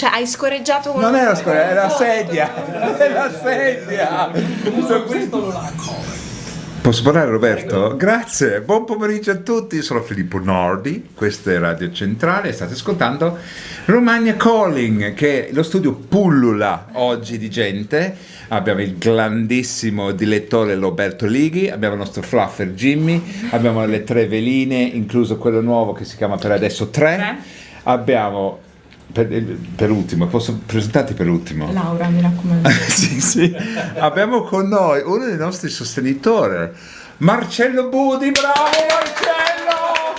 Cioè, hai scorreggiato con... Non è la scuola, è la sedia. È la sedia. Posso parlare, Roberto? Grazie, buon pomeriggio a tutti, sono Filippo Nordi, questo è Radio Centrale e state ascoltando Romagna Calling, che lo studio pullula oggi di gente. Abbiamo il grandissimo dilettore Roberto Lighi, abbiamo il nostro fluffer Jimmy, abbiamo le tre veline, incluso quello nuovo che si chiama per adesso 3. Abbiamo... Per ultimo, posso presentarti per ultimo? Laura, mi raccomando. sì. Abbiamo con noi uno dei nostri sostenitori, Marcello Budi. Bravo Marcello!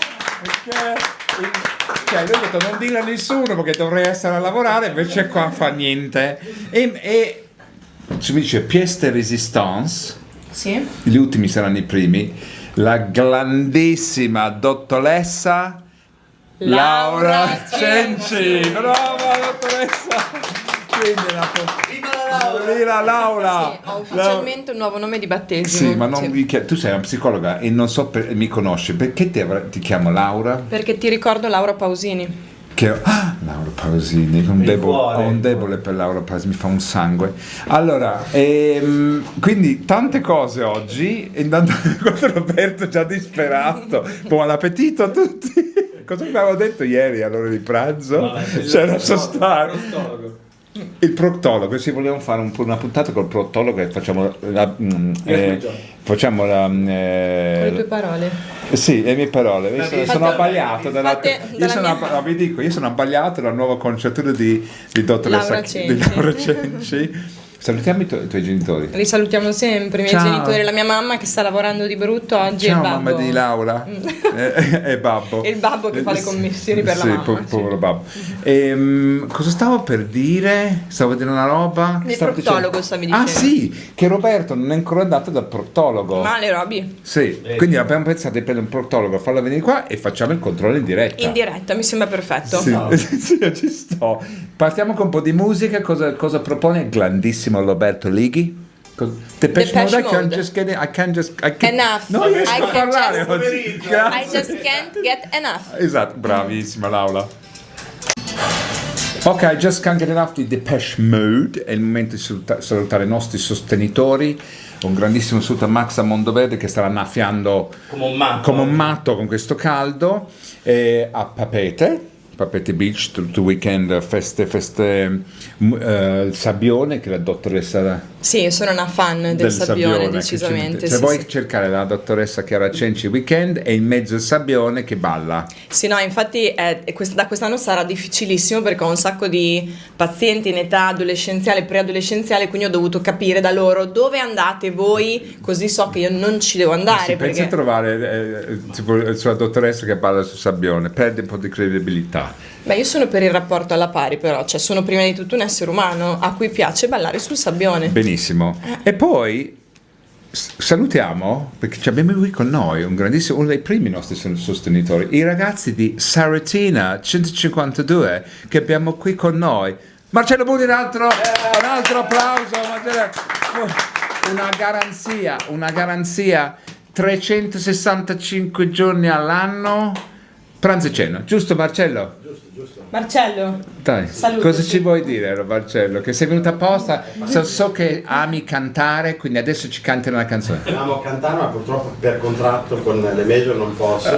Cioè, lui ha detto non dire a nessuno perché dovrei essere a lavorare, invece qua fa niente. E ci dice pièce de résistance. Sì. Gli ultimi saranno i primi. La grandissima dottoressa Laura Cenci, brava dottoressa! Quindi la Laura! Sì, ho ufficialmente un nuovo nome di battesimo. Sì, ma non tu sei una psicologa e non so mi conosci, perché ti chiamo Laura? Perché ti ricordo Laura Pausini. Laura Pausini, ho un debole per Laura Pausini, mi fa un sangue. Allora, quindi tante cose oggi, e intanto Roberto già disperato, buon appetito a tutti. Cosa abbiamo detto ieri all'ora di pranzo? C'era sostare. Il proctologo, se vogliamo fare una puntata col proctologo e facciamo la Con le tue parole. sì, le mie parole. Sono abbagliato io sono abbagliato dalla nuova conciatura di dottoressa Laura Cenci. Salutiamo i tuoi genitori. Li salutiamo sempre, i miei genitori, la mia mamma che sta lavorando di brutto oggi. Ciao, e il babbo. mamma di Laura e babbo. E il babbo che fa le commissioni per la mamma. Povero babbo. Cosa stavo per dire? Stavo vedendo una roba. Il proctologo stavi dicendo. Ah sì, che Roberto non è ancora andato dal proctologo. Ma le Roby? Sì, quindi abbiamo pensato di prendere un proctologo, farlo venire qua e facciamo il controllo in diretta. In diretta, mi sembra perfetto. Sì, sì, ci sto. Partiamo con un po' di musica. Cosa propone il grandissimo Roberto Lighi? Depeche Mode. Enough. Non riesco a parlare oggi. I just can't get enough. Esatto, bravissima Laura. Ok, I just can't get enough di Depeche Mode. È il momento di salutare i nostri sostenitori. Un grandissimo saluto a Max a Mondoverde che starà annaffiando come un matto con questo caldo. E a Papete Beach, tutto weekend, feste, il Sabbione, che è la dottoressa. Sì, io sono una fan del Sabbione, decisamente. Se vuoi cercare la dottoressa Chiara Cenci weekend, è in mezzo il Sabbione che balla. Sì, no, infatti da quest'anno sarà difficilissimo perché ho un sacco di pazienti in età adolescenziale, preadolescenziale, quindi ho dovuto capire da loro dove andate voi, così so che io non ci devo andare. Sì, pensa a trovare tipo la sua dottoressa che balla sul Sabbione, perde un po' di credibilità. Beh, io sono per il rapporto alla pari, però, cioè sono prima di tutto un essere umano a cui piace ballare sul sabbione. Benissimo. E poi salutiamo, perché abbiamo qui con noi uno dei primi nostri sostenitori, i ragazzi di Saratina 152 che abbiamo qui con noi. Marcello Budi, un altro applauso. Una garanzia 365 giorni all'anno, pranzo e cena, giusto Marcello? Giusto. Marcello, dai, salutaci. Cosa ci vuoi dire Marcello? Che sei venuto apposta? So che ami cantare, quindi adesso ci canti una canzone. Amo cantare, ma purtroppo per contratto con le major non posso.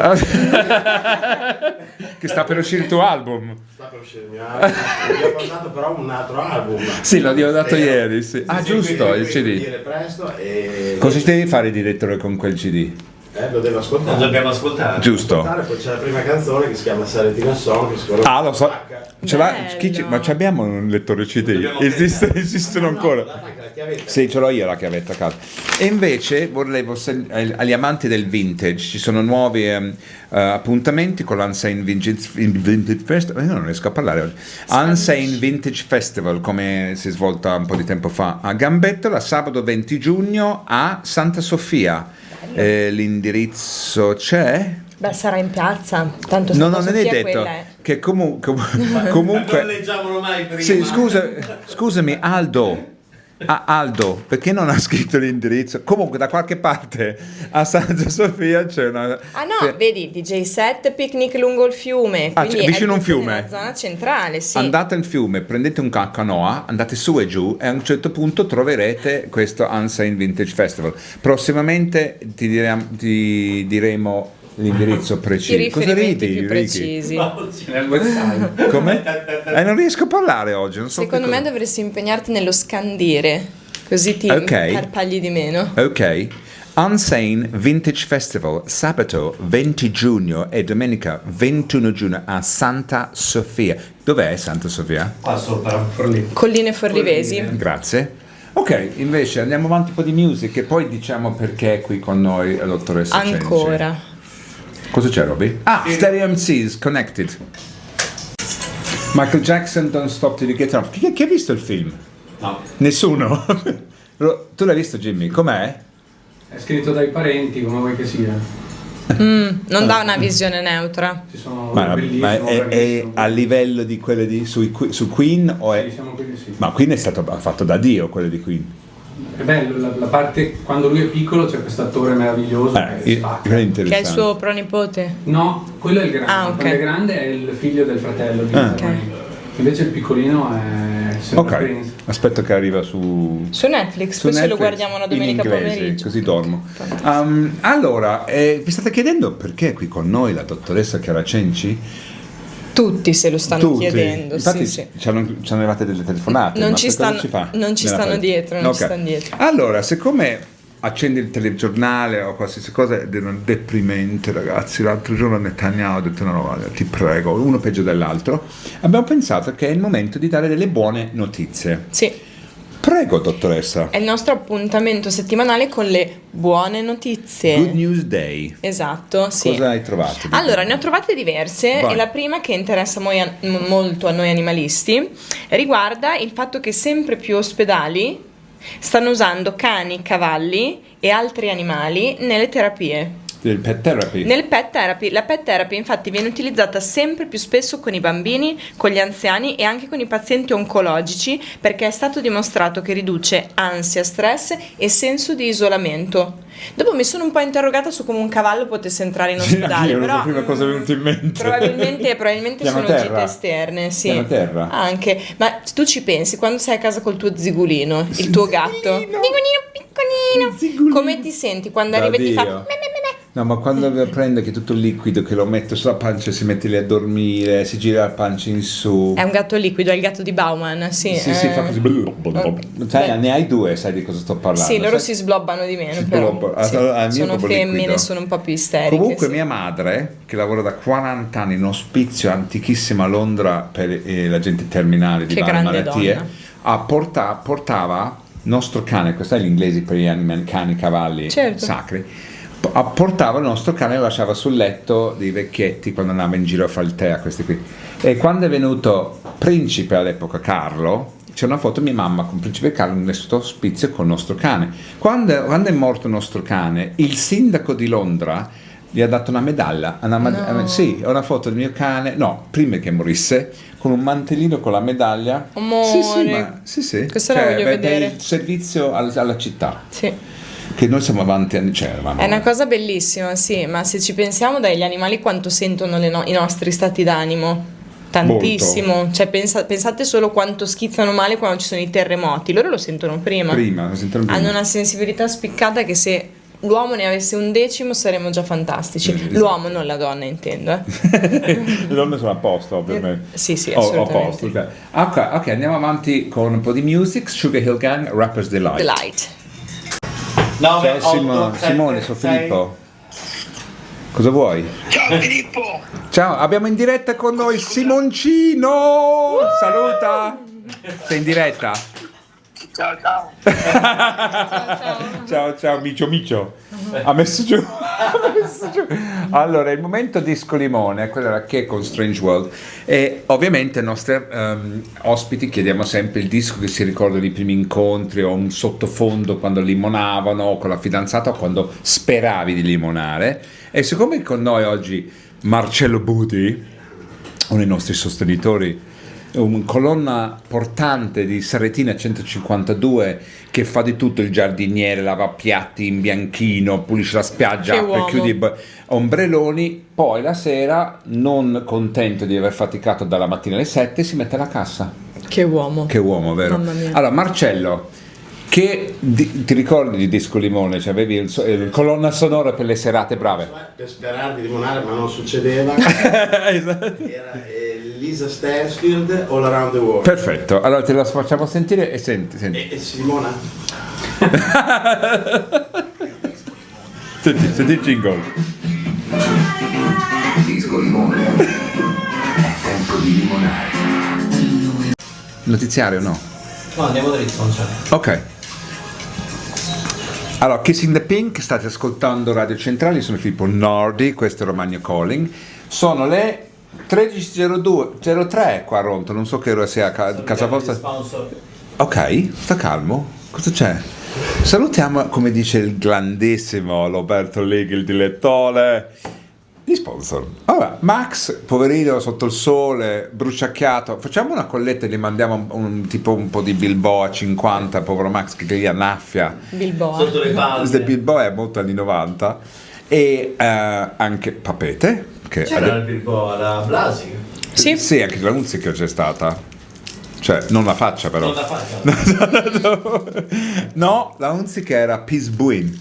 Che sta per uscire il tuo album. Sta per uscire il mio album. Vi ho portato però un altro album. Sì, l'ho dato ieri, sì. Giusto, il CD. Dire presto e... Cosa ci devi fare direttore con quel CD? Lo devo ascoltare. Lo dobbiamo ascoltare. Giusto. Poi c'è la prima canzone che si chiama Saratina Song, che sicuramente lo so. Bello. Ma abbiamo un lettore CD? Esistono ancora? Sì, ce l'ho io la chiavetta a casa. E invece volevo agli amanti del vintage, ci sono nuovi appuntamenti con l'Unsane Vintage Festival. Io non riesco a parlare oggi. Unsane Vintage Festival, come si è svolta un po' di tempo fa a Gambetto, la sabato 20 giugno a Santa Sofia. L'indirizzo c'è? Beh, sarà in piazza, tanto Non Santa è Sofia detto quella è. che comunque Non leggiamolo mai prima. sì, scusami Aldo, Aldo, perché non ha scritto l'indirizzo? Comunque da qualche parte a Santa Sofia c'è una... Ah no, vedi, DJ set, picnic lungo il fiume, quindi c'è vicino è un fiume. nella zona centrale, sì. Andate al fiume, prendete un canoa, andate su e giù e a un certo punto troverete questo Unsane Vintage Festival. Prossimamente ti diremo l'indirizzo preciso. I riferimenti più precisi. No, ce n'è il website. Come? Non riesco a parlare oggi. Non so Secondo me dovresti impegnarti nello scandire, così ti parpagli di meno. Ok. Unsane Vintage Festival, sabato 20 giugno e domenica 21 giugno a Santa Sofia. Dov'è Santa Sofia? Qua sopra, Forlì. Colline Forlivesi. Grazie. Ok, invece andiamo avanti un po' di musica e poi diciamo perché è qui con noi la dottoressa Cenci. Ancora. Cosa c'è, Roby? Stereo MCs Connected. Michael Jackson, Don't Stop Till You Get Off. Chi ha visto il film? No. Nessuno? Tu l'hai visto, Jimmy? Com'è? È scritto dai parenti, come vuoi che sia. Non dà una visione neutra. Ci sono Ma bellissimo, è bravissimo. a livello di quelle su Queen o è... Sì, siamo quelli sì. Ma Queen è stato fatto da Dio, quello di Queen. È bello, la parte quando lui è piccolo c'è questo attore meraviglioso che spacca. Quello è interessante. Che è il suo pronipote. No, quello è il grande. Ah, ok. Quello è grande è il figlio del fratello di Ah. Invece il piccolino è Ok, Prince. aspetto che arriva su Netflix, poi se lo guardiamo una domenica in inglese, pomeriggio. così dormo. Fantastico. Allora, vi state chiedendo perché è qui con noi la dottoressa Chiara Cenci? Tutti se lo stanno chiedendo. Infatti sì. ci hanno arrivate delle telefonate. Non ma ci per cosa stanno- ci fa? non ci Nella stanno parte? dietro, non Ok. ci stanno dietro. Allora, siccome accendi il telegiornale o qualsiasi cosa ed è deprimente, ragazzi, l'altro giorno Netanyahu ha detto una roba, ti prego, uno peggio dell'altro, abbiamo pensato che è il momento di dare delle buone notizie. Sì, Prego, dottoressa. è il nostro appuntamento settimanale con le buone notizie. Good News Day. Esatto, sì. Cosa hai trovato? Allora, ne ho trovate diverse Vai. e la prima che interessa molto a noi animalisti riguarda il fatto che sempre più ospedali stanno usando cani, cavalli e altri animali nelle terapie. Del pet therapy. Nel pet therapy, la pet therapy infatti viene utilizzata sempre più spesso con i bambini, con gli anziani e anche con i pazienti oncologici perché è stato dimostrato che riduce ansia, stress e senso di isolamento. Dopo mi sono un po' interrogata su come un cavallo potesse entrare in ospedale, Anch'io, però la prima cosa venuta in mente. probabilmente Piano sono terra. gite esterne, sì. Piano terra. Anche, ma tu ci pensi quando sei a casa col tuo zigulino, il tuo gatto? Zigulino piccolino. Zigulino. Come ti senti quando arriva e ti fa Dio. me, me, me, me? No, ma quando prende che è tutto liquido, che lo mette sulla pancia, si mette lì a dormire, si gira la pancia in su. È un gatto liquido, è il gatto di Bauman, sì. Sì, fa così. Sai, Beh. ne hai due, sai di cosa sto parlando. Sì, loro sai? si sblobbano di meno, Si però sblobbano. sì. Al mio Sono proprio femmine, liquido. sono un po' più isteriche. Comunque sì. mia madre, che lavora da 40 anni in ospizio antichissimo a Londra per la gente terminale di Che varie grande malattie, donna. portava nostro cane, questo è l'inglese per gli animali, cani, cavalli Certo. sacri, portava il nostro cane e lo lasciava sul letto dei vecchietti quando andava in giro a fare il tè a questi qui. E quando è venuto principe all'epoca Carlo, c'è una foto di mia mamma con principe Carlo in questo ospizio con il nostro cane. Quando è morto il nostro cane, il sindaco di Londra gli ha dato una medaglia, No. sì, è una foto del mio cane, no, prima che morisse, con un mantellino con la medaglia. Amore. Sì. Questa la voglio per vedere. il servizio alla città, Sì. che noi siamo avanti anni, cioè eravamo... È una cosa bellissima, sì, ma se ci pensiamo dai, gli animali quanto sentono i nostri stati d'animo? Tantissimo, cioè pensate solo quanto schizzano male quando ci sono i terremoti, loro lo sentono prima. Prima, sentono prima. Hanno una sensibilità spiccata che se l'uomo ne avesse 1/10 saremmo già fantastici. Esatto. L'uomo, non la donna, intendo. Le donne sono a posto, ovviamente. Sì, sì, A assolutamente. posto, ok, andiamo avanti con un po' di music. Sugar Hill Gang, Rapper's Delight. Delight. Ciao Simone, sono Filippo. Cosa vuoi? Ciao Filippo! Ciao, abbiamo in diretta con noi Simoncino! Saluta! Sei in diretta? Ciao ciao! Ciao, Micio. Ha messo giù. Allora, il momento disco limone, quello era che con Strange World. E ovviamente ai nostri ospiti chiediamo sempre il disco che si ricorda dei primi incontri o un sottofondo quando limonavano o con la fidanzata o quando speravi di limonare. E siccome con noi oggi Marcello Buti, uno dei nostri sostenitori un colonna portante di Saretina 152 che fa di tutto, il giardiniere, lava piatti in bianchino, pulisce la spiaggia, Che apre, uomo. chiude ombrelloni, poi la sera, non contento di aver faticato dalla mattina alle 7, si mette alla cassa. Che uomo. Che uomo, vero? Mamma mia. Allora, Marcello, ti ricordi di Disco Limone? Cioè, avevi il colonna sonora per le serate brave? Per sperare di limonare, ma non succedeva. Esatto. Era Lisa Stansfield, All Around the World. Perfetto, allora te la facciamo sentire e senti. E si limona? Senti il jingle. Disco Limone. È tempo di limonare. Notiziario no? No, andiamo dritto, non c'è. Ok. Allora, Kissing the Pink, state ascoltando Radio Centrale, sono Filippo Nordi, questo è Romagna Calling. Sono le 13:03 qua a Ronto, non so che ora sia a casa vostra. Sponsor. Ok, sta calmo. Cosa c'è? Salutiamo, come dice il grandissimo Roberto Leghi, il dilettore, gli sponsor. Allora, Max, poverino, sotto il sole, bruciacchiato. Facciamo una colletta e gli mandiamo un po' di Bilbao a 50, povero Max che gli annaffia. Bilboa. Sotto le Questo palme. Bilbao è molto anni 90. E anche Papete. Che C'era il Bilbao alla Blasi. Sì. Sì, anche la Unzica c'è stata. Cioè, non la faccia però. Non la faccia. No, la Unzica era Peace Buin.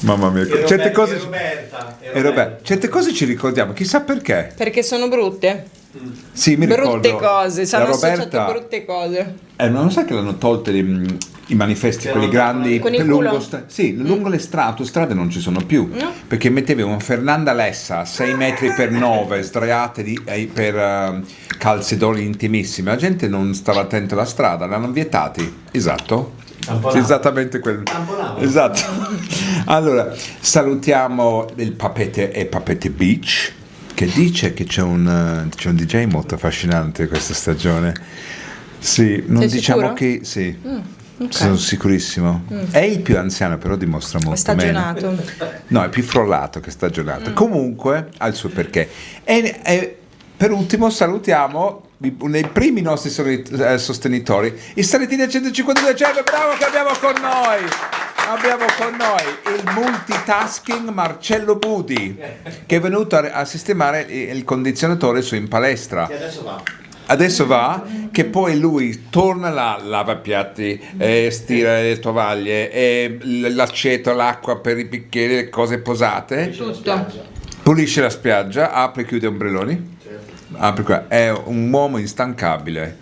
Mamma mia, E certe Roberta, cose. e Roberta. E Roberto, certe cose ci ricordiamo, chissà perché. Perché sono brutte. Sì, mi Brutte ricordo. cose, ci la hanno associato Roberta, brutte cose. non sai che l'hanno tolte i manifesti, Che quelli non- grandi, con il lungo, culo? sì, lungo le autostrade non ci sono più, No. perché mettevano Fernanda Lessa 6 metri per 9 sdraiate per calzedoni intimissimi, la gente non stava attenta alla strada, l'hanno vietati, esatto. Tamponavano. Esattamente quello. Tamponavano. Esatto. Allora, salutiamo il Papete e Papete Beach, che dice che c'è un DJ molto affascinante questa stagione. Sì, non Sei diciamo sicuro? che sì. Ok. Sono sicurissimo. È il più anziano, però dimostra È molto meno. stagionato. No, è più frollato che stagionato. Comunque ha il suo perché. E per ultimo salutiamo uno dei primi nostri sostenitori, il Saretina 152 Cerve, bravo, che abbiamo con noi. Abbiamo con noi il multitasking Marcello Budi, che è venuto a sistemare il condizionatore su in palestra. E adesso va. Adesso va, che poi lui torna là, lava piatti, stira le tovaglie, l'aceto, l'acqua per i bicchieri, le cose posate, Tutto. pulisce la spiaggia, apre e chiude ombrelloni. Apre qua. È un uomo instancabile.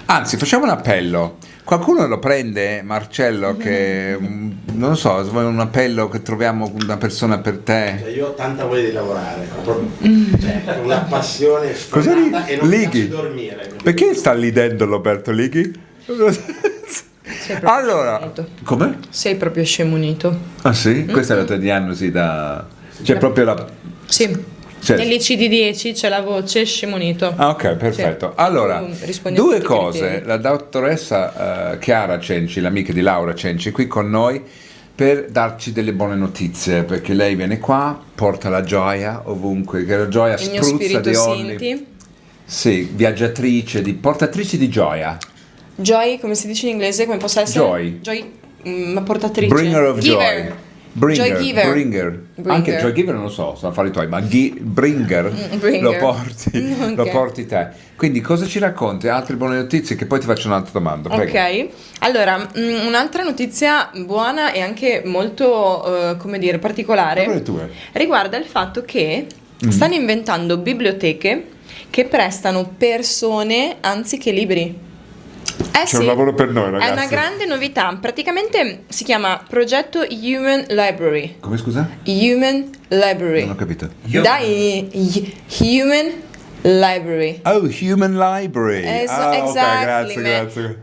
Anzi, facciamo un appello. Qualcuno lo prende, Marcello, che non so, vuoi un appello che troviamo una persona per te? Cioè, io ho tanta voglia di lavorare, ho proprio, cioè, una passione Cosa sfrenata e non mi Lighi? piace dormire. Perché sta ridendo Roberto Lighi? Sei proprio Allora, scemunito. come? Sei proprio scemunito. Ah sì? Questa è la tua diagnosi da... Cioè proprio la... Sì. Cioè- Nell'ICD-10 c'è la voce scemunito. Ah ok, perfetto. Sì. Allora, Rispondi a due tutti i cose. criteri. La dottoressa Chiara Cenci, l'amica di Laura Cenci, è qui con noi per darci delle buone notizie, perché lei viene qua, porta la gioia ovunque, che la gioia Il mio spruzza spirito di ogni... sinti. Sì, viaggiatrice, portatrice di gioia. Joy, come si dice in inglese, come possa essere? Joy. Joy, ma portatrice. Bringer of Giver. joy. Bringer, Joy giver. bringer. Anche Joy Giver non lo so, sono affari tuoi, ma Bringer, Bringer. lo porti, Ok. lo porti te. Quindi cosa ci racconti? Altre buone notizie che poi ti faccio un'altra domanda. Prego. Ok, allora un'altra notizia buona e anche molto, come dire, particolare Parole tue. riguarda il fatto che stanno inventando biblioteche che prestano persone anziché libri. C'è un lavoro per noi, È ragazzi. una grande novità, praticamente si chiama progetto Human Library. Come scusa? Human Library. Non ho capito. Dai, Human Library. Oh, Human Library. Exactly, Ok, grazie.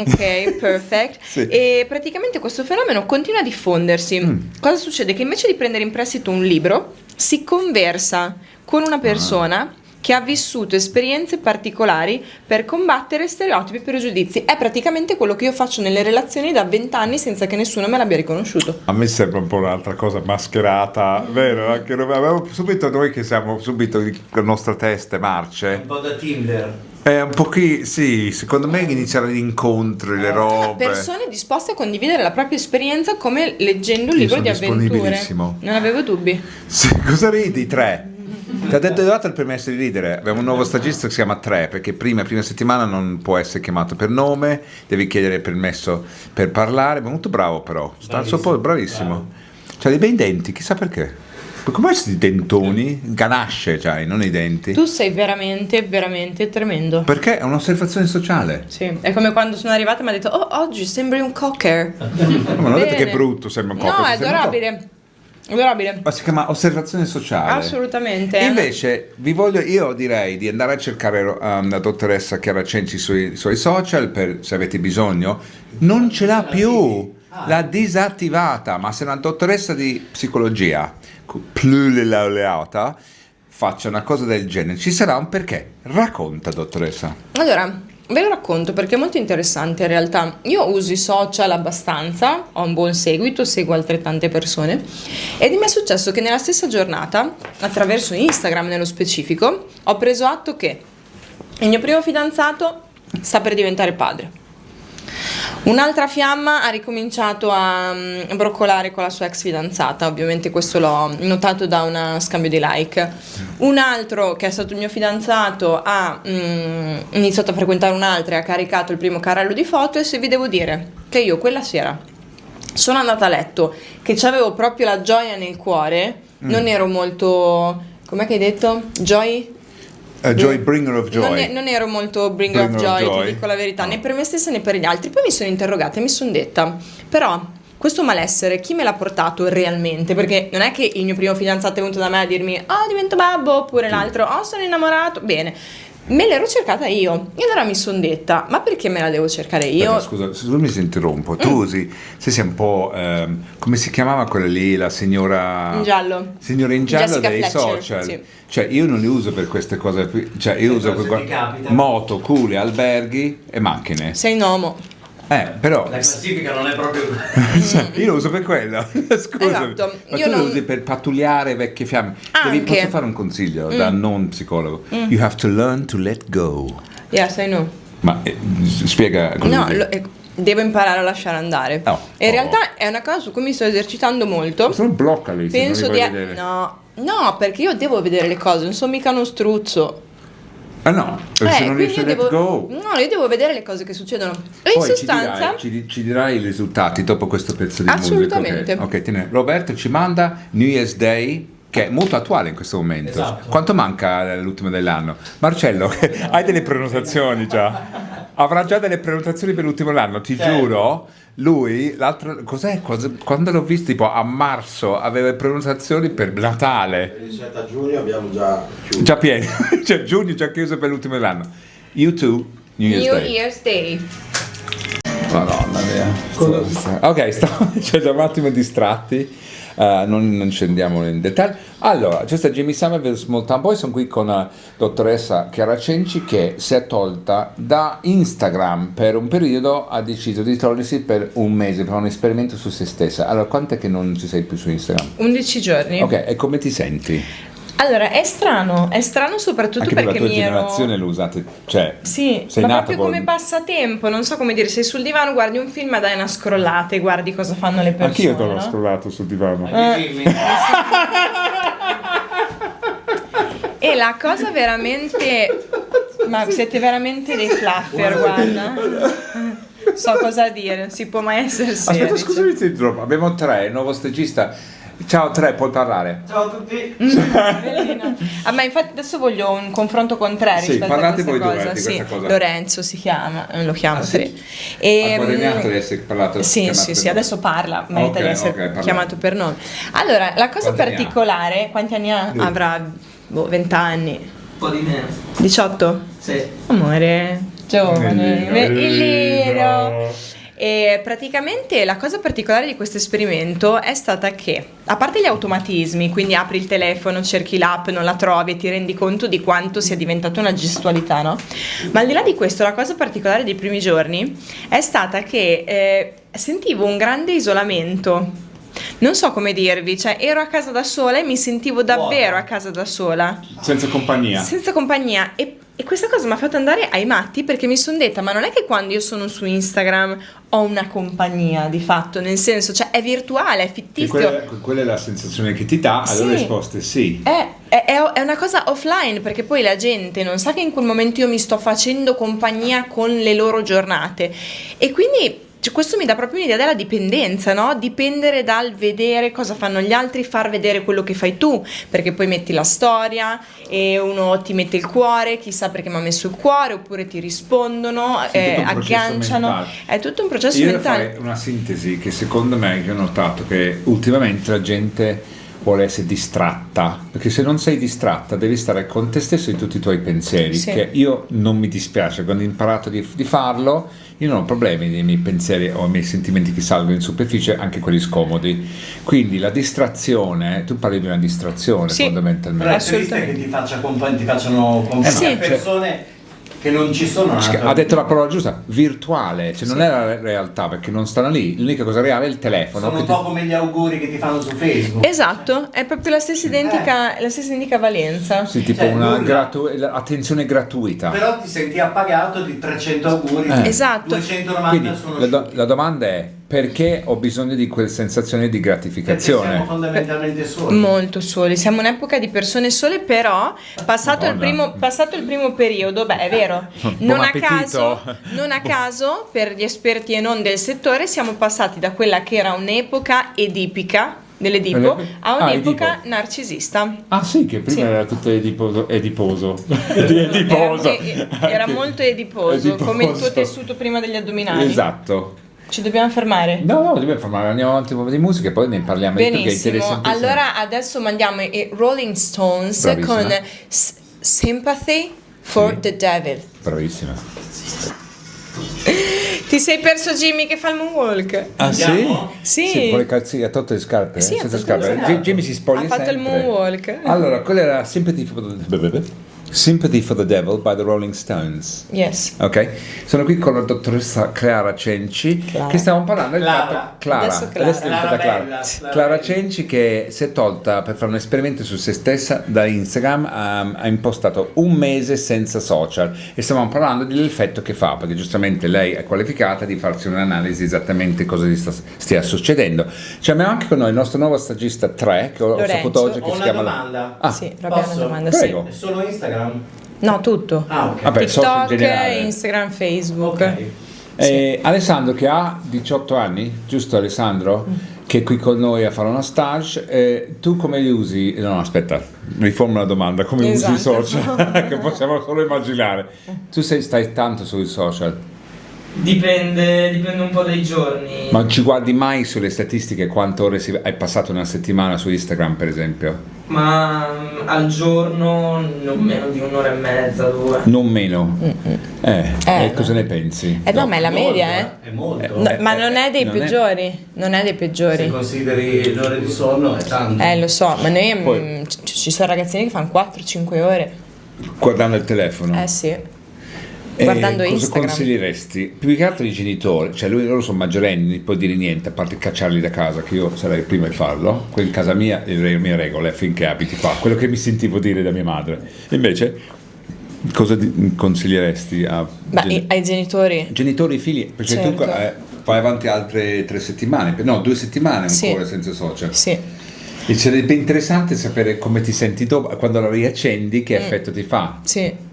Ok, perfect. Sì. E praticamente questo fenomeno continua a diffondersi. Cosa succede? Che invece di prendere in prestito un libro, si conversa con una persona che ha vissuto esperienze particolari per combattere stereotipi e pregiudizi. È praticamente quello che io faccio nelle relazioni da 20 anni senza che nessuno me l'abbia riconosciuto. A me sembra un po' un'altra cosa mascherata, vero? Anche noi, avevamo subito noi che siamo subito con le nostre teste marce. Un po' da Tinder. È un po' sì, secondo me iniziare gli incontri, le robe. Persone disposte a condividere la propria esperienza come leggendo un Io libro sono di avventure. disponibilissimo. Non avevo dubbi. Sì, cosa ridi? 3. Ti ha dato il permesso di ridere. Abbiamo un nuovo stagista che si chiama 3, perché prima settimana non può essere chiamato per nome, devi chiedere il permesso per parlare. È molto bravo però, sta al suo posto, bravissimo. C'ha dei bei denti, chissà perché. Ma come questi dentoni? Ganasce c'hai, non i denti. Tu sei veramente, veramente tremendo. Perché è un'osservazione sociale. Sì, è come quando sono arrivata e mi ha detto: "Oh, oggi sembri un cocker". No, ma non ho detto che è Bene. brutto, sembra un No, cocker, è sembra un cocker. adorabile. Adorabile. Ma si chiama osservazione sociale. Assolutamente. Invece io direi di andare a cercare la dottoressa Chiara Cenci sui social per se avete bisogno. Non ce l'ha più, l'ha disattivata, ma se una dottoressa di psicologia plurilaureata faccia una cosa del genere, ci sarà un perché. Racconta, dottoressa. Allora, ve lo racconto perché è molto interessante in realtà. Io uso i social abbastanza, ho un buon seguito, seguo altrettante persone ed mi è successo che nella stessa giornata, attraverso Instagram nello specifico, ho preso atto che il mio primo fidanzato sta per diventare padre. Un'altra fiamma ha ricominciato a broccolare con la sua ex fidanzata, ovviamente questo l'ho notato da uno scambio di like. Un altro che è stato il mio fidanzato ha iniziato a frequentare un'altra e ha caricato il primo carrello di foto, e se vi devo dire che io quella sera sono andata a letto che c'avevo proprio la gioia nel cuore, non ero molto, com'è che hai detto? Joy? Joy, bringer of joy. Non ero molto bringer of joy, ti dico la verità, né per me stessa né per gli altri. Poi mi sono interrogata e mi sono detta, però questo malessere chi me l'ha portato realmente? Perché non è che il mio primo fidanzato è venuto da me a dirmi divento babbo, oppure l'altro sono innamorato. Bene, me l'ero cercata io e allora mi sono detta, ma perché me la devo cercare io? Aspetta, scusa, mi interrompo. Tu usi, se sei un po' come si chiamava quella lì, la signora In giallo. Signora in giallo Jessica dei Fletcher, social. sì. Cioè io non li uso per queste cose qui. Cioè io uso Cosa ti capita? moto, culi, alberghi e macchine. Sei un uomo. Però La classifica non è proprio... io lo uso per quello. Scusa. Esatto. Ma Io tu non- lo usi per pattugliare vecchie fiamme. Anche. Posso fare un consiglio da non psicologo? You have to learn to let go. Yes, I know. Ma spiega cosa No, vuol dire. devo imparare a lasciare andare. Oh. E in realtà è una cosa su cui mi sto esercitando molto. Solo bloccali se Penso non di li vuoi vedere. no, perché io devo vedere le cose, non sono mica uno struzzo. Ah no, se non quindi riesci a io let devo, go. no, io devo vedere le cose che succedono. E in Poi sostanza, ci dirai i risultati dopo questo pezzo di Assolutamente. musica. Ok, tieni. Roberto ci manda New Year's Day, che è molto attuale in questo momento. Esatto. Quanto manca l'ultimo dell'anno? Marcello, hai delle prenotazioni già? Avrà già delle prenotazioni per l'ultimo dell'anno, ti giuro. Lui, l'altro, quando l'ho visto, tipo a marzo, aveva prenotazioni per Natale. Per il 7 giugno abbiamo già chiuso. Già pieno, cioè giugno già chiuso per l'ultimo dell'anno. You too, New Year's Day. Year's Day. Madonna mia. Ok, ci siamo un attimo distratti. Non scendiamo in dettaglio. Allora, questa è Jimmy Somerville Small Town Boy. Sono qui con la dottoressa Chiara Cenci, che si è tolta da Instagram per un periodo, ha deciso di togliersi per un mese, per un esperimento su se stessa. Allora, quant'è che non ci sei più su Instagram? 11 giorni. Ok, e come ti senti? Allora, è strano soprattutto Anche per la perché tua mi ero... generazione lo usate, cioè Sì, sei ma nato proprio come passatempo, non so come dire, sei sul divano, guardi un film e dai una scrollata e guardi cosa fanno le persone. Anch'io te l'ho no? scrollato sul divano. Jimmy. E la cosa veramente... Ma siete veramente dei fluffer, guarda. So cosa dire, non si può mai essere seri. Aspetta, scusami se interrompo. Abbiamo 3, il nuovo stagista. Ciao 3, puoi parlare. Ciao a tutti. Ma infatti adesso voglio un confronto con 3 Sì, rispetto a parlate questa voi due cosa. di Sì, questa cosa. Lorenzo si chiama, lo chiamo sì? 3. E, Ha guadagnato di essere parlato. Sì, chiamato sì, per sì, nome. adesso parla, merita Ok, di essere ok, parla. chiamato per nome. Allora, la cosa Quanti anni ha? particolare, quanti anni ha? Lui. Avrà 20 anni. Un po' di meno. 18? Sì. Amore, giovane, Bellino. E praticamente la cosa particolare di questo esperimento è stata che, a parte gli automatismi, quindi apri il telefono, cerchi l'app, non la trovi e ti rendi conto di quanto sia diventata una gestualità, no? Ma al di là di questo, la cosa particolare dei primi giorni è stata che sentivo un grande isolamento. Non so come dirvi, cioè ero a casa da sola e mi sentivo davvero Vuota. a casa da sola. Senza compagnia. Senza compagnia, e E questa cosa mi ha fatto andare ai matti, perché mi sono detta, ma non è che quando io sono su Instagram ho una compagnia di fatto, nel senso, cioè è virtuale, è fittizio. Quella è la sensazione che ti dà, Sì. allora la risposta è sì. È una cosa offline, perché poi la gente non sa che in quel momento io mi sto facendo compagnia con le loro giornate, e quindi questo mi dà proprio un'idea della dipendenza, no? Dipendere dal vedere cosa fanno gli altri, far vedere quello che fai tu, perché poi metti la storia e uno ti mette il cuore, chissà perché mi ha messo il cuore, oppure ti rispondono, Sì, tutto un processo agganciano, mentale. è tutto un processo Io mentale. farei una sintesi che secondo me, che ho notato che ultimamente la gente vuole essere distratta, perché se non sei distratta devi stare con te stesso e tutti i tuoi pensieri, Sì. che io non mi dispiace, quando ho imparato di farlo io non ho problemi nei miei pensieri o i miei sentimenti che salgono in superficie, anche quelli scomodi, quindi la distrazione, tu parli di una distrazione Sì. fondamentalmente. Però è triste che ti facciano compagnia Sì. persone che non ci sono. Ha detto la parola giusta, virtuale, cioè non è la realtà, perché non stanno lì, l'unica cosa reale è il telefono. Sono che un ti- po' come gli auguri che ti fanno su Facebook. Esatto, è proprio la stessa identica valenza. Sì, tipo Cioè, una nulla. attenzione gratuita. Però ti senti appagato di 300 auguri. Esatto. 290 Quindi sono la domanda è: perché ho bisogno di quella sensazione di perché gratificazione? siamo fondamentalmente soli. Molto soli, siamo un'epoca di persone sole, però passato il primo periodo, beh, è vero, non appetito. a caso per gli esperti e non del settore siamo passati da quella che era un'epoca edipica dell'Edipo a un'epoca Edipo. narcisista. Ah sì, che prima Sì. era tutto ediposo. Ediposo. Era molto ediposo, come il tuo tessuto prima degli addominali. Esatto. Ci dobbiamo fermare? No, dobbiamo fermare, andiamo avanti un po' di musica e poi ne parliamo di perché è Benissimo, interessantissimo. allora adesso mandiamo i Rolling Stones Bravissima. con Sympathy for Sì. the Devil. Bravissima. Ti sei perso Jimmy che fa il moonwalk? Ah Andiamo? Sì. Sì, poi calzi, ha tolto le scarpe, Sì, ha senza tolto le scarpe. scarpe. Jimmy si spoglia Ha fatto il sempre. moonwalk. Allora, quella era Sympathy for the Devil by the Rolling Stones. Yes. Ok, sono qui con la dottoressa Clara Cenci Clara. che stiamo parlando del Clara. fatto Clara, Adesso Clara. adesso è diventata Clara Clara. bella, Clara Clara bella. Cenci che si è tolta per fare un esperimento su se stessa da Instagram, ha impostato un mese senza social e stavamo parlando dell'effetto che fa, perché giustamente lei è qualificata di farsi un'analisi esattamente cosa gli stia succedendo. Cioè abbiamo anche con noi il nostro nuovo stagista 3 che ho Lorenzo. saputo oggi che Ho si una chiama domanda. Ah, Sì, abbiamo posso? una domanda, Prego. È solo Instagram? No, tutto. Ah, ok. Vabbè, social in TikTok, generale. Instagram, Facebook. Ok. Alessandro che ha 18 anni, giusto Alessandro? Che è qui con noi a fare una stage. Tu come li usi? No, aspetta, riformo la domanda, come usi i Esatto. social? Che possiamo solo immaginare. Tu stai tanto sui social, Dipende un po' dai giorni. ma non ci guardi mai sulle statistiche quante ore hai passato una settimana su Instagram, per esempio? Ma al giorno non meno di un'ora e mezza, 2. Non meno. E cosa ne pensi? No, ma è la media, È molto. No, ma non è dei non è- peggiori. Non è dei Se peggiori. consideri le ore di sonno è tanto. Lo so, ma noi Poi- ci sono ragazzini che fanno 4-5 ore. Guardando il telefono. Sì. Guardando cosa Instagram. consiglieresti? Più che altro i genitori, cioè loro sono maggiorenni, non può dire niente, a parte cacciarli da casa, che io sarei il primo a farlo. Qui in casa mia le mie regole finché abiti qua, quello che mi sentivo dire da mia madre. Invece, cosa consiglieresti Ai genitori? genitori e figli? Perché tu Certo. vai avanti altre 3 settimane, no, 2 settimane Sì. ancora senza social. Sì. E sarebbe interessante sapere come ti senti dopo, quando la riaccendi, che effetto ti fa. Sì,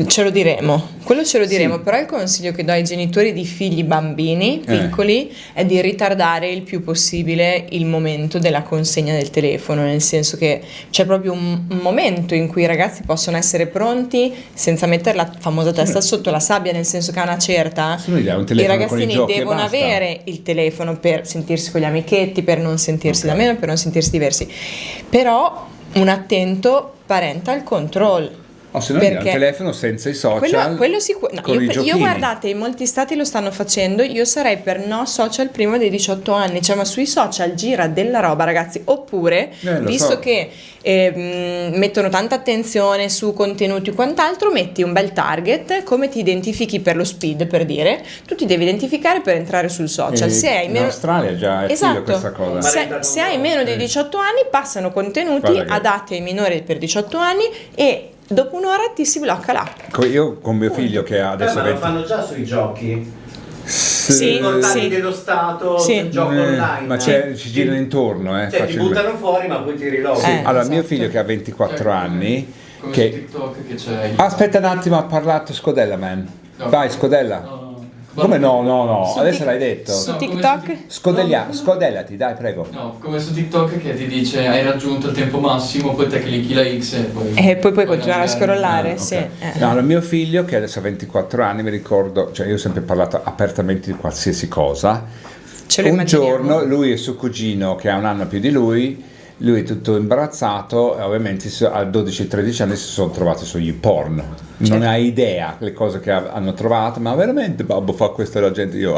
ce lo diremo, quello ce lo diremo, Sì. però il consiglio che do ai genitori di figli bambini piccoli è di ritardare il più possibile il momento della consegna del telefono, nel senso che c'è proprio un momento in cui i ragazzi possono essere pronti senza mettere la famosa testa sotto la sabbia, nel senso che a una certa Se no gli dai un i telefono con i ragazzini giochi e devono basta. avere il telefono per sentirsi con gli amichetti, per non sentirsi da meno, per non sentirsi diversi, però un attento parental control. O se no gli dai un Perché telefono senza i social, quello sicuro. No, con i io giochini. guardate, in molti stati lo stanno facendo. Io sarei per no social prima dei 18 anni, cioè, ma sui social gira della roba, ragazzi. Oppure, lo visto so. che mettono tanta attenzione su contenuti o quant'altro, metti un bel target. Come ti identifichi per lo speed, per dire, tu ti devi identificare per entrare sul social. Se hai in meno Australia già è attiva Esatto. questa cosa. Se hai meno di 18 anni passano contenuti Guarda che- adatti ai minori per 18 anni e dopo un'ora ti si blocca l'app. Io con mio figlio che ha adesso Ma lo 20... fanno già sui giochi. Sì, Portali sì. dello Stato, Sì. sul gioco online. ma ci girano intorno, Cioè, ti facilmente. buttano fuori ma poi ti riloghi. Allora, mio esatto. figlio che ha 24 anni, Come che... su TikTok che c'è. Aspetta un attimo, ha parlato Scodella, man. No. Vai, Scodella. No. Come no? Su Adesso Tik- l'hai detto. Su No, come TikTok? Scodellati, dai, prego. No, come su TikTok che ti dice hai raggiunto il tempo massimo, poi te clicchi la X e poi... E poi puoi continuare a navigare. scrollare, Ok. sì. No, allora, mio figlio che adesso ha 24 anni, mi ricordo, cioè io ho sempre parlato apertamente di qualsiasi cosa. Ce lo Un immaginiamo. giorno lui e suo cugino che ha un anno più di lui è tutto imbarazzato e ovviamente a 12-13 anni si sono trovati su YouPorn. Non Certo. hai idea le cose che hanno trovato, ma veramente babbo fa questo e la gente, io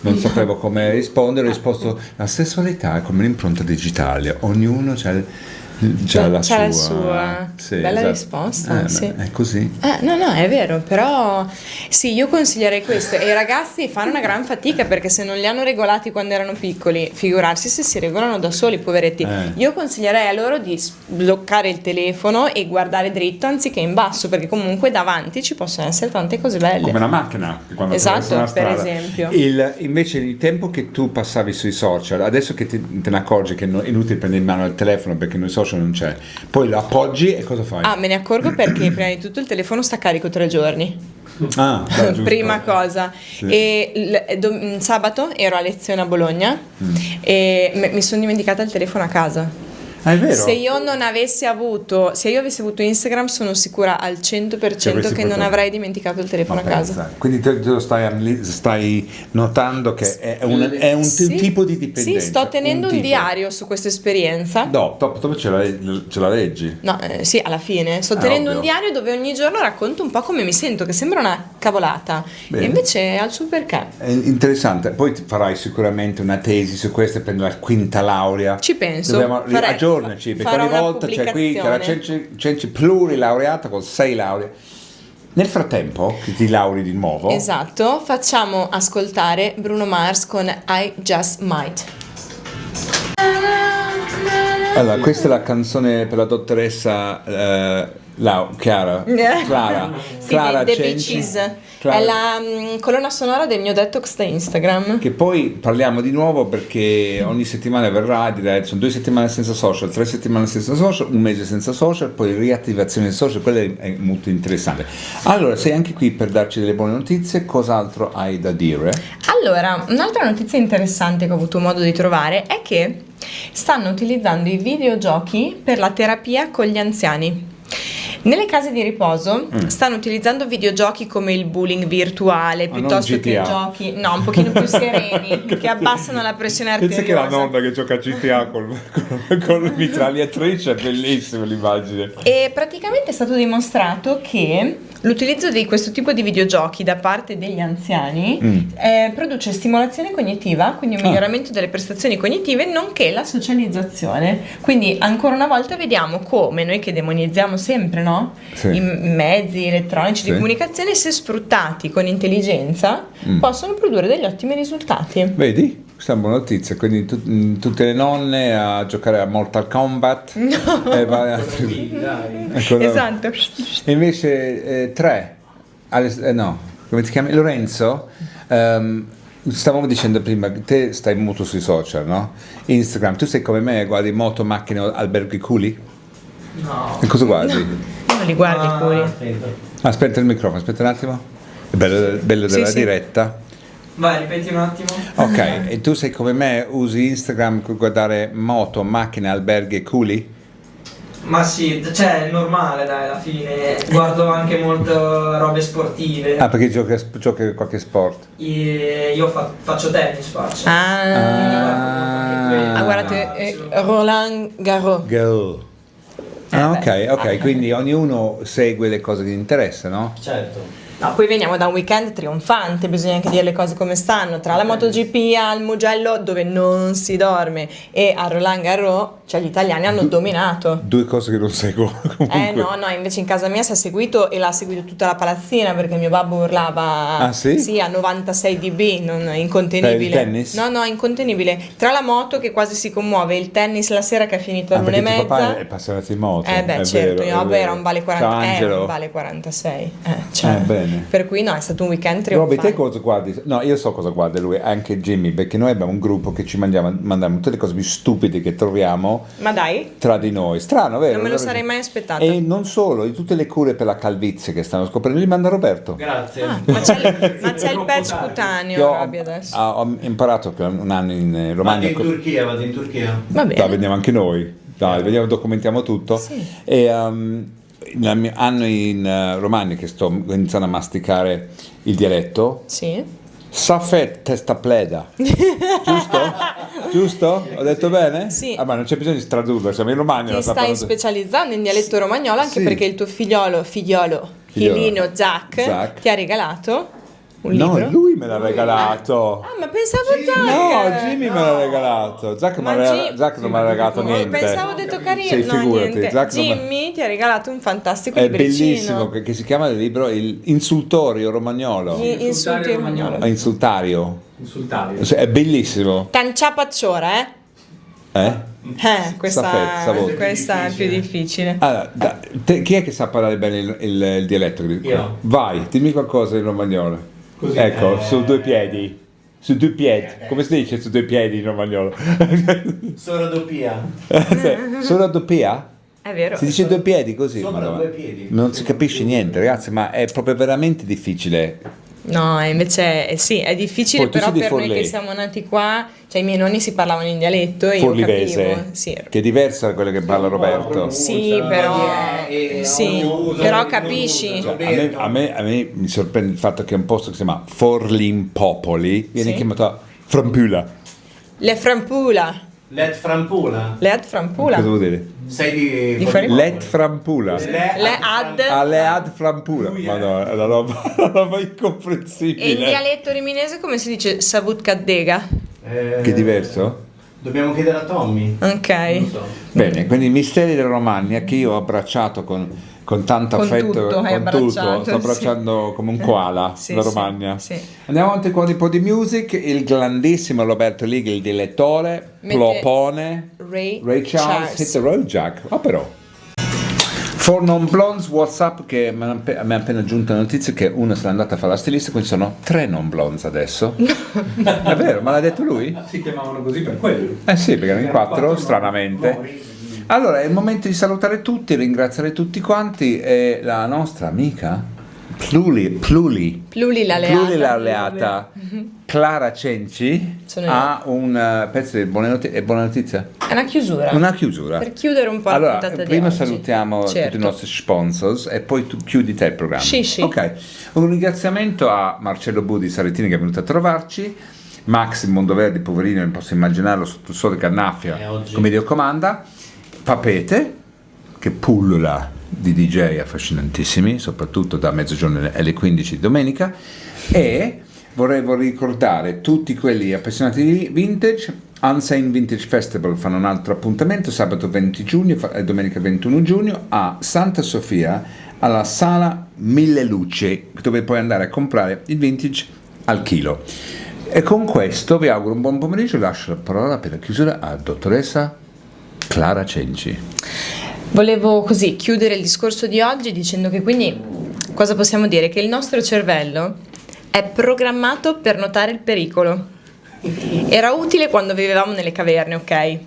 non sapevo come rispondere, ho risposto la sessualità è come un'impronta digitale, ognuno c'ha la sua. Sì, Bella esatto. risposta, sì. È così. No, è vero, però sì, io consiglierei questo e i ragazzi fanno una gran fatica perché se non li hanno regolati quando erano piccoli, figurarsi se si regolano da soli, poveretti. Io consiglierei a loro di bloccare il telefono e guardare dritto anziché in basso, perché comunque davanti ci possono essere tante cose belle. Come una macchina che quando Esatto, attraversa una per strada. esempio. Invece il tempo che tu passavi sui social, adesso che te ne accorgi che è inutile prendere in mano il telefono perché noi social non c'è, poi lo appoggi e cosa fai? Me ne accorgo perché prima di tutto il telefono sta carico 3 giorni. Dai, giusto. Prima cosa. Sì. E sabato ero a lezione a Bologna e mi sono dimenticata il telefono a casa. È vero? Se io avessi avuto Instagram, sono sicura al 100% che non portato. avrei dimenticato il telefono a casa. Quindi te lo stai notando che è un Sì, tipo di dipendenza. Sì, sto tenendo un tipo. diario su questa esperienza. No, dove ce la leggi? No, sì, alla fine sto tenendo ovvio. un diario dove ogni giorno racconto un po' come mi sento, che sembra una cavolata, Bene. e invece ha il suo perché. È interessante, poi farai sicuramente una tesi su questo e prendi la quinta laurea. Ci penso. Aggiornaci, perché farò ogni una volta c'è qui che la pubblicazione. Cenci plurilaureata con 6 lauree. Nel frattempo, che ti lauri di nuovo, Esatto, facciamo ascoltare Bruno Mars con I Just Might. allora, questa è la canzone per la dottoressa Clara Sì, Clara The Cenci. Beaches. Clara- È la colonna sonora del mio detox da Instagram. Che poi parliamo di nuovo perché ogni settimana verrà, direi, sono 2 settimane senza social, 3 settimane senza social, un mese senza social, poi riattivazione del social, quella è molto interessante. Allora, sei anche qui per darci delle buone notizie, cos'altro hai da dire? Allora, un'altra notizia interessante che ho avuto modo di trovare è che stanno utilizzando i videogiochi per la terapia con gli anziani. Nelle case di riposo stanno utilizzando videogiochi come il bullying virtuale piuttosto non che GTA. giochi un pochino più sereni che abbassano la pressione arteriosa. Pensa che la nonna che gioca a GTA con la mitragliatrice, è bellissima l'immagine. E praticamente è stato dimostrato che l'utilizzo di questo tipo di videogiochi da parte degli anziani produce stimolazione cognitiva, quindi un miglioramento delle prestazioni cognitive, nonché la socializzazione. Quindi ancora una volta vediamo come noi che demonizziamo sempre, no? Sì. I mezzi elettronici Sì. di comunicazione, se sfruttati con intelligenza, possono produrre degli ottimi risultati. Vedi? Questa è una buona notizia, quindi tutte le nonne a giocare a Mortal Kombat. Sì, dai. Ecco, Esatto. E invece 3, no, come ti chiami? Lorenzo, stavamo dicendo prima, te stai molto sui social, no? Instagram, tu sei come me, guardi moto, macchine, alberghi, culi? No. E cosa guardi? Non li guardi i culi. Attento. Aspetta il microfono, aspetta un attimo. È bello Sì, della sì. diretta. Vai, ripeti un attimo. Ok, e tu sei come me, usi Instagram per guardare moto, macchine, alberghi e culi? Ma sì, cioè è normale dai, alla fine. Guardo anche molto robe sportive. Ah, perché giochi a qualche sport? Io faccio tennis, faccio. Ah, guardate, Roland Garros. Go. Ok, quindi ognuno segue le cose che gli interessano, no? Certo. No, poi veniamo da un weekend trionfante, bisogna anche dire le cose come stanno. Tra la MotoGP al Mugello, dove non si dorme, e a Roland Garros, cioè gli italiani hanno dominato. Due cose che non seguo comunque. No, invece in casa mia si è seguito, e l'ha seguito tutta la palazzina, perché mio babbo urlava. Ah, sì? Sì, a 96 dB, incontenibile. Per il tennis? No, incontenibile. Tra la moto che quasi si commuove, il tennis la sera che è finito all'1:30. Perché tuo papà è appassionato di moto. Beh, certo, mio babbo era un vale Ciao, 40, Angelo. un vale 46. Cioè, bene. per cui no, è stato un weekend Robby, trionfante. te cosa guardi? No, io so cosa guarda lui, anche Jimmy, perché noi abbiamo un gruppo che ci mandiamo tutte le cose più stupide che troviamo Ma dai, tra di noi. Strano, vero? non me lo sarei mai aspettato. E non solo, di tutte le cure per la calvizie che stanno scoprendo, li manda Roberto. Grazie. Ma c'è il patch cutaneo, Io Robby, adesso. ho imparato per un anno in Vado Romagna. in Turchia, vado in Turchia. Va bene. Dai, vediamo anche noi. Dai, vediamo, documentiamo tutto. Sì. E nel mio anno in Romagna che sto iniziando a masticare il dialetto, Sì. Safet testapleda. Giusto? Giusto? Ho detto bene? Sì. Ah, ma non c'è bisogno di tradurre, siamo in Romagna. Ti lo sta stai parlando- specializzando in dialetto romagnolo, anche Sì. perché il tuo figliolo Chilino Zac ti ha regalato un No, libro. lui me l'ha regalato. Ah, ma pensavo Zac. No, Jimmy me l'ha regalato. Zac non mi ha regalato niente. Pensavo detto carino. Sì, no, figurati. niente. Zac non mi- Jimmy ti ha regalato un fantastico È libricino. bellissimo, che si chiama il libro Il Insultorio Romagnolo. Insulti romagnolo. Insultario. Insultare. È bellissimo. Tancia pacciora, questa Savote. è più difficile. Allora, chi è che sa parlare bene il dialetto? Io. Vai, dimmi qualcosa in romagnolo. Così. Ecco, su due piedi. Su due piedi. Come si dice su due piedi in romagnolo? Sono doppia. Solo doppia? È vero. Si dice due piedi così? Sopra Madonna. due piedi. Non si capisce niente, ragazzi, ma è proprio veramente difficile. No, invece sì, è difficile, Poi tu però sei di per noi Forlì. che siamo nati qua, cioè i miei nonni si parlavano in dialetto e io capivo. Forlivese, Sì. che è diversa da quella che parla Roberto. Sì, però sì, però capisci. Cioè, a me mi sorprende il fatto che un posto che si chiama Forlimpopoli viene Sì. chiamato Frampula. Le Frampula. Let Frampula. Le Frampula. Cosa vuol dire? Sei Di fuori? Let Frampula. Le ad. Alead Frampula. Madonna, è una roba E in incomprensibile. dialetto riminese come si dice Savut Caddega? Che è diverso? Dobbiamo chiedere a Tommy. Ok. Non so. Bene, quindi i misteri della Romagna che io ho abbracciato con tanto Con affetto, tutto, hai con tutto, abbracciato, sto abbracciando come un koala Sì, la sì, Romagna. sì. Andiamo avanti con un po' di music, il grandissimo Roberto Lighi, il dilettore, Mette Plopone, Ray Charles, Hit the Road Jack, però. For Non Blondes WhatsApp che mi ha appena giunta la notizia che uno se n'è andata a fare la stilista, quindi sono 3 non blondes adesso. È vero, ma l'ha detto lui? Si chiamavano così per quello. Eh sì, perché erano in 4 non- stranamente. no. Allora, è il momento di salutare tutti, ringraziare tutti quanti e la nostra amica plurilalleata Clara Cenci Sono io. ha un pezzo di buona notizia. È una chiusura. Una chiusura. Per chiudere un po' la Allora, puntata di prima oggi. salutiamo Certo. tutti i nostri sponsors e poi tu chiudi te il programma. Sì, sì. Ok. Un ringraziamento a Marcello Budi Sarettini che è venuto a trovarci. Max in Mondoverde, poverino, non posso immaginarlo sotto il sole che annaffia oggi. come Dio comanda. Papete, che pullula di DJ affascinantissimi, soprattutto da mezzogiorno alle 15 di domenica. E vorrei ricordare tutti quelli appassionati di vintage. Unsane Vintage Festival fanno un altro appuntamento sabato 20 giugno e domenica 21 giugno a Santa Sofia alla Sala Mille Luci, dove puoi andare a comprare il vintage al chilo. E con questo vi auguro un buon pomeriggio e lascio la parola per la chiusura a dottoressa Clara Cenci. Volevo così chiudere il discorso di oggi dicendo che quindi cosa possiamo dire? Che il nostro cervello è programmato per notare il pericolo. Era utile quando vivevamo nelle caverne, ok?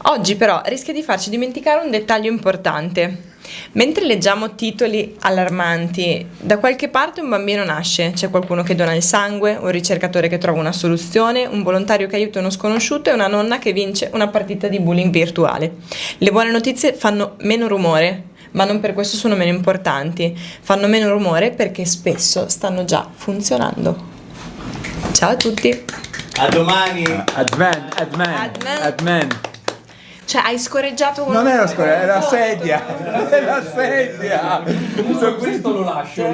Oggi però rischia di farci dimenticare un dettaglio importante. Mentre leggiamo titoli allarmanti, da qualche parte un bambino nasce, c'è qualcuno che dona il sangue, un ricercatore che trova una soluzione, un volontario che aiuta uno sconosciuto e una nonna che vince una partita di bowling virtuale. Le buone notizie fanno meno rumore, ma non per questo sono meno importanti. Fanno meno rumore perché spesso stanno già funzionando. Ciao a tutti! A domani. Adman. Cioè, hai scorreggiato con Non era scuola, era sedia. Era sedia. Questo lo lascio.